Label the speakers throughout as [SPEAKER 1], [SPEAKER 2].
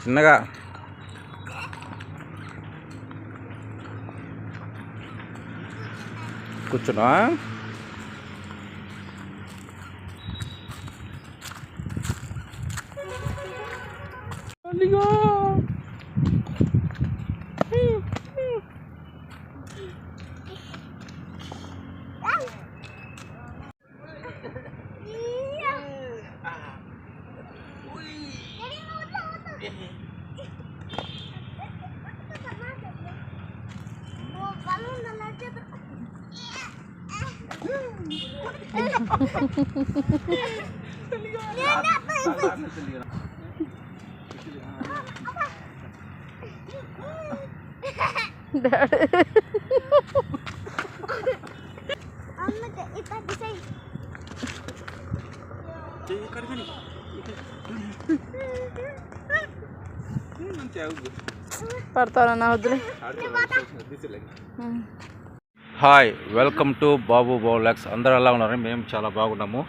[SPEAKER 1] చిన్నగా కూర్చున్నా.
[SPEAKER 2] పడతారన్నా వద్దులే.
[SPEAKER 1] హాయ్, వెల్కమ్ టు బాబు బౌలాక్స్. అందరూ ఎలా ఉన్నారు? మేము చాలా బాగున్నాము.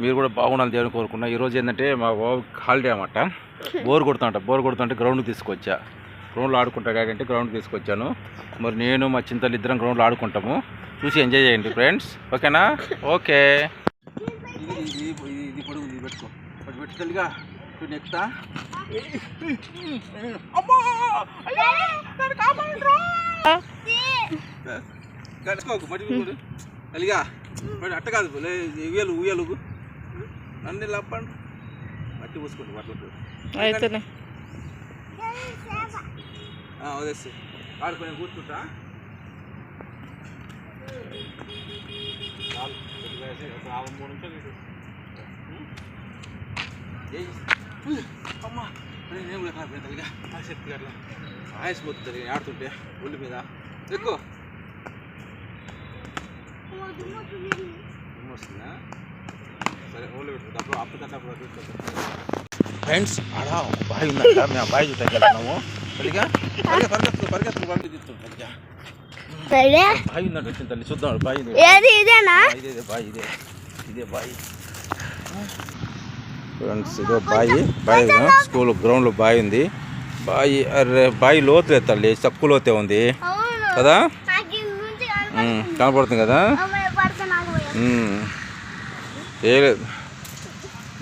[SPEAKER 1] మీరు కూడా బాగుండాలని దేవుని కోరుకున్నా. ఈరోజు ఏంటంటే మా బాబు హాలిడే అన్నమాట. బోర్ కొడుతుంటే గ్రౌండ్కి తీసుకొచ్చా. గ్రౌండ్లో ఆడుకుంటాడు అంటే గ్రౌండ్కి తీసుకొచ్చాను. మరి నేను మా చింతలు ఇద్దరం గ్రౌండ్లో ఆడుకుంటాము. చూసి ఎంజాయ్ చేయండి ఫ్రెండ్స్, ఓకేనా? ఓకే. ఇది పొడుగు ఇది పెట్టుకో, పెట్టుకెళ్ళిగా నెక్స్ట్ గడుచుకోకు మట్టి అలిగా అట్ట కాదు ఉయ్యలు ఉయ్యలు అన్ని లప్పండి మట్టి పూసుకోండి వాటికి
[SPEAKER 2] అయితేనే
[SPEAKER 1] వదిలేసి ఆడుకొని కూర్చుంటా. అమ్మా నేను కూడా కాకపోయినా ఆసక్తి అట్లా ఆయాసపోతుంది ఆడుతుంటే ఒళ్ళు మీద ఎక్కువ వస్తుందా? సరే ఒళ్ళు పెట్టుకుంటా. అప్పుడు అప్పుడు ఫ్రెండ్స్ ఆడ ఒక బావి ఉందంట. మేము ఆ బావి చుట్టాకి వెళ్తున్నాము. సరిగా పరిగెత్తు బావి తీస్తాం. సరిగా బావి ఉందంట. వచ్చిన తల్లి చూద్దాం. బావి ఇదే బావి ఇదే బావి ఫ్రెండ్స్. ఇదో బావి స్కూల్ గ్రౌండ్లో బావి ఉంది. బావి లోతు లేదు తల్లి, తక్కువ లోతే ఉంది కదా, కనపడుతుంది కదా. ఏ లేదు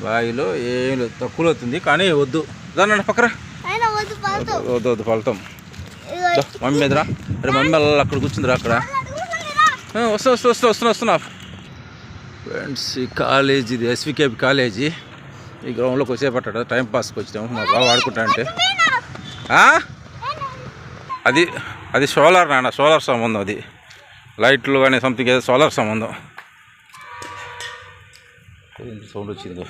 [SPEAKER 1] బావిలో ఏం లేదు, తక్కువ అవుతుంది కానీ వద్దు. దాన్ని పక్కన వద్దు ఫలితం మమ్మీ మీదరా. అరే మమ్మీ అలా అక్కడ కూర్చుందిరా అక్కడ. వస్తున్నా ఫ్రెండ్స్. ఈ కాలేజీ ఇది ఎస్వికేపి కాలేజీ. ఈ గ్రౌండ్లోకి వచ్చేపట్టాడు. టైం పాస్కి వచ్చినాము. మా బాబు ఆడుకుంటా అంటే అది సోలార్ నాన్న, సోలార్ సంబంధం. అది లైట్లు కానీ సంథింగ్ ఏదో సోలార్ సంబంధం. సౌండ్ వచ్చింది.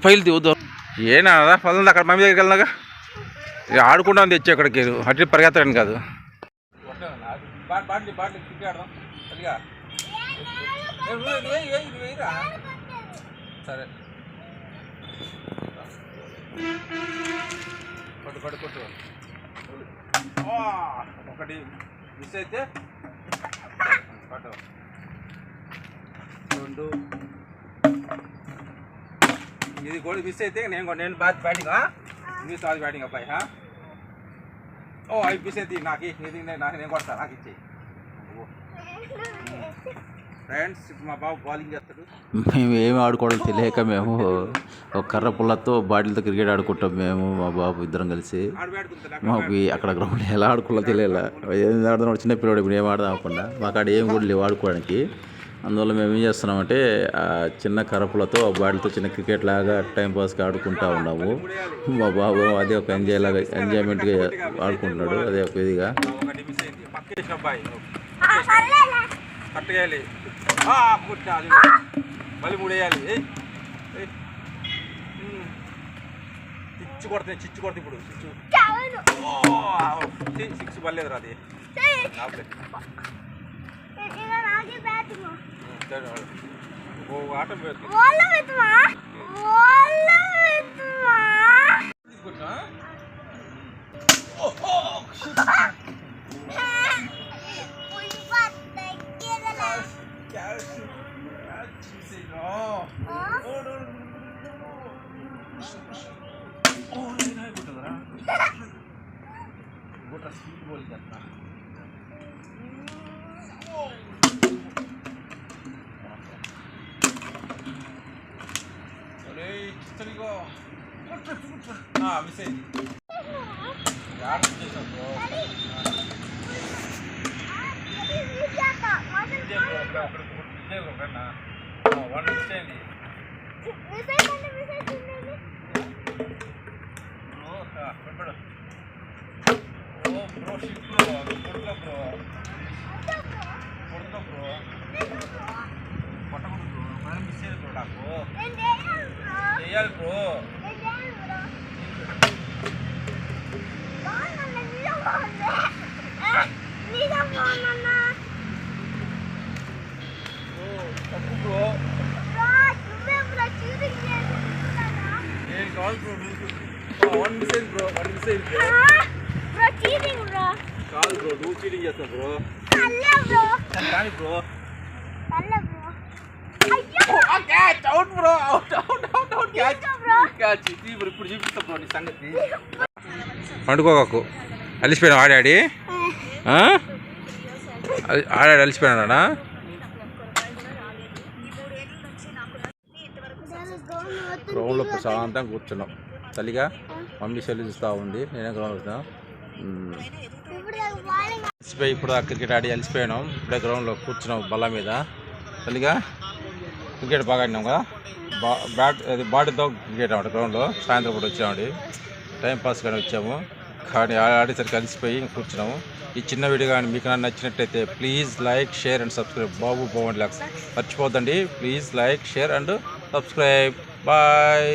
[SPEAKER 1] పైలు వద్దు ఏనా పదండి అక్కడ మమ్మీ దగ్గరికి వెళ్ళినాక. ఇక ఆడుకుంటాను తెచ్చి అక్కడికి అటు పరిగెత్తడానికి కాదు. సరే కొట్టు ఒకటి మిస్ అయితే పట్టు. రెండు ఇది కూడా మిస్ అయితే నేను బ్యాటింగ్ మిస్ అది బ్యాటింగ్ అబ్బాయి. అవి మిస్ అయితే నాకు నేను కొడతా, నాకు ఇచ్చేయి ఫ్రెండ్స్. మా బాబు బౌలింగ్ చేస్తాడు. మేము ఏమి ఆడుకోవడం తెలియక మేము ఒక కర్ర పుల్లతో బాటిల్తో క్రికెట్ ఆడుకుంటాం. మేము మా బాబు ఇద్దరం కలిసి. మాకు అక్కడ గ్రౌండ్ ఎలా ఆడుకోవాలో తెలియలే. ఏం ఆడదాం చిన్న పిల్లడు ఇప్పుడు ఏం ఆడదాం అవ్వకుండా. మాకు ఆడ ఏం కూడా లేవు ఆడుకోవడానికి. అందువల్ల మేము ఏం చేస్తున్నామంటే ఆ చిన్న కర్రపులతో బాటిల్తో చిన్న క్రికెట్ లాగా టైంపాస్గా ఆడుకుంటూ ఉన్నాము. మా బాబు అదే ఒక ఎంజాయ్మెంట్గా ఆడుకుంటున్నాడు. అదే ఒక ఇదిగా కట్టేయాలి, మళ్ళీ మూడేయాలి. చిచ్చు కొడుతుంది ఇప్పుడు. సిక్స్ పర్లేదు అది. ఆట స్పీడ్ బౌలింగ్ అట్లా మిస్ అయింది చేసాం బ్రో వన్ మిస్ అయింది బ్రో షిఫ్ట్ బ్రో కొడుకో బ్రో కొట్టకూడదు బ్రో మనం మిస్ అయ్యేది బ్రో నాకు చేయాలి బ్రో తప్పు బ్రో ఏం కావాలి బ్రో వన్ మిస్ అయింది బ్రో కాదు బ్రో నువ్వు చీటింగ్ చేస్తావు బ్రో కానీ bro catch out bro out catch ఇప్పుడు చూపిస్తా బ్రో నీ సంగతి పండుకోకు అలిసిపోయినా ఆడాడి ఆడాడు అలిసిపోయినాడా గ్రౌండ్లో ప్రశాంతంగా కూర్చున్నాం చలిగా మమ్మీ సెల్లు చూస్తూ ఉంది నేనే గ్రౌండ్ వస్తాను అలసిపోయి ఇప్పుడు క్రికెట్ ఆడి అలసిపోయినాం ఇప్పుడే గ్రౌండ్లో కూర్చున్నాం బల్ల మీద చలిగా క్రికెట్ బాగా ఆడినాం కదా బాడీతో క్రికెట్ అన్నమాట గ్రౌండ్లో సాయంత్రం పూట వచ్చామండి టైంపాస్ కానీ వచ్చాము కానీ ఆడేసరికి కలిసిపోయి కూర్చున్నాము ఈ చిన్న వీడియో కానీ మీకు నచ్చినట్టయితే please like share and subscribe బాబు బాగుండి మర్చిపోద్దండి please like share and subscribe bye.